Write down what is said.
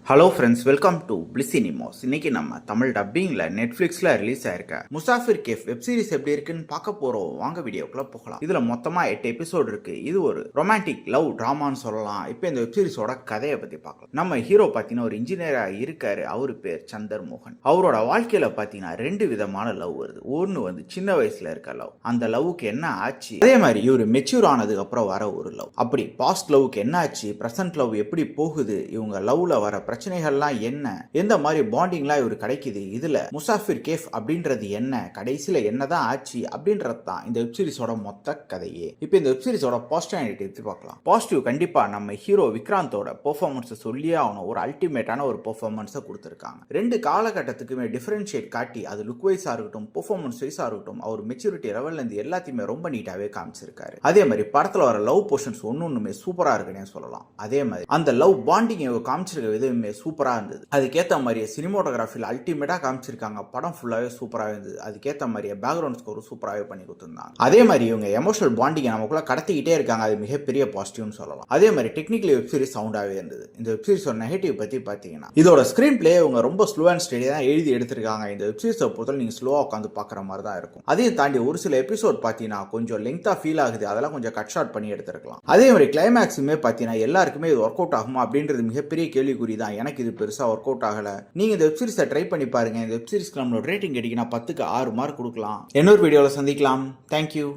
Hello friends, welcome to bliss cinemas. இன்னைக்கு நம்ம Tamil டப்பிங்ல நெட்ஃபிளிக்ஸ்ல release ஆயிருக்க முசாஃபிர் கேஃப் வெப் சீரிஸ் எப்படி இருக்குன்னு பார்க்க போறோம். வாங்க வீடியோக்குள்ள போகலாம். இதுல மொத்தமா 8 எபிசோட் இருக்கு. இது ஒரு ரொமான்டிக் லவ் டிராமான்னு சொல்லலாம். இப்போ இந்த வெப் சீரிஸோட கதையை பத்தி பார்க்கலாம். நம்ம ஹீரோ பாத்தீங்கன்னா ஒரு இன்ஜினியரா இருக்காரு. அவரு பேர் சந்தர் மோகன். அவரோட வாழ்க்கையில பாத்தீங்கன்னா 2 விதமான லவ் வருது. ஒன்னு வந்து சின்ன வயசுல இருக்க லவ், அந்த லவ்வுக்கு என்ன ஆச்சு, அதே மாதிரி இவரு மெச்சூர் ஆனதுக்கு அப்புறம் வர ஒரு லவ். அப்படி பாஸ்ட் லவ்வுக்கு என்ன ஆச்சு, பிரசன்ட் லவ் எப்படி போகுது, இவங்க லவ்ல வர பிரச்சனைகள்லாம் என்ன, எந்த மாதிரி பாண்டிங்லாம் இவர் கிடைக்குது, இதுல முசாஃபிர் கேஃப் அப்படின்றது என்ன, கடைசியில என்னதான் ஆச்சு அப்படின்றது தான் இந்த வெப் சீரிஸோட மொத்த கதையே. இப்போ இந்த வெப் சீரிஸோட பாசிட்டிவ் எடுத்து பார்க்கலாம். பாசிட்டிவ் கண்டிப்பா நம்ம ஹீரோ விக்ராந்தோட பெர்ஃபார்மன்ஸ் சொல்லியே ஆகணும். ஒரு அல்டிமேட்டான ஒரு பெர்ஃபார்மன்ஸை கொடுத்துருக்காங்க. 2 காலகட்டத்துக்குமே டிஃபரன்ஷியேட் காட்டி, அது லுக் வைஸா இருக்கட்டும், பெர்ஃபார்மன்ஸ் வைஸா இருக்கட்டும், அவர் மெச்சூரிட்டி லெவல்ல இருந்து எல்லாத்தையுமே ரொம்ப நீட்டாவே காமிச்சிருக்காரு. அதே மாதிரி படத்துல வர லவ் போர்ஷன்ஸ் ஒண்ணுமே சூப்பரா இருக்குன்னு சொல்லலாம். அதே மாதிரி அந்த லவ் பாண்டிங் காமிச்சிருக்க விதமே சூப்பரா இருந்தது. அதுக்கேற்ற மாதிரியே சினிமோட்டோகிராஃபில அல்டிமேட்டா காமிச்சிருக்காங்க. படம் ஃபுல்லாவே சூப்பராகவே இருந்தது. அதுக்கேற்ற மாதிரியே பேக்ரவுண்ட் ஸ்கோர் சூப்பராகவே பண்ணி கொடுத்துருந்தாங்க. அதே மாதிரி இவங்க எமோஷனல் பாண்டிங்கை நமக்குள்ள கடத்திக்கிட்டே இருக்காங்க. அது மிகப்பெரிய பாசிட்டிவ்னு சொல்லலாம். அதே மாதிரி டெக்னிக்கலி வெப் சீரிஸ் சவுண்டாகவே இருந்தது. இந்த வெப் சீரிஸோட நெகட்டிவ் பத்தி பாத்தீங்கன்னா, இதோட ஸ்கிரீன் பிளே இவங்க ரொம்ப ஸ்லோ அண்ட் ஸ்டெடி தான் எழுதி எடுத்திருக்காங்க. இந்த வெப் சீரிஸை பொறுத்தவரை நீங்க ஸ்லோவா உட்காந்து பாக்குற மாதிரி தான் இருக்கும். அதையும் தாண்டி ஒரு சில எபிசோட் பாத்தீங்கன்னா கொஞ்சம் லெங்தா ஃபீல் ஆகுது. அதெல்லாம் கொஞ்சம் கட் ஷார்ட் பண்ணி எடுத்திருக்கலாம். அதே மாதிரி கிளைமேக்ஸுமே பாத்தீங்கன்னா எல்லாருக்குமே இது ஒர்க் அவுட் ஆகுமா அப்படின்றது மிகப்பெரிய கேள்விக்குறி தான். எனக்கு இது பெருசா ஒர்க் அவுட் ஆகல. நீங்க இந்த வெப் சீரிஸை ட்ரை பண்ணி பாருங்க. இந்த வெப் சீரிஸ்க்கு நம்மளோட ரேட்டிங் கிடைக்குன்னா 10க்கு 6 மார்க் கொடுக்கலாம். இன்னொரு வீடியோல சந்திக்கலாம். தேங்க்யூ.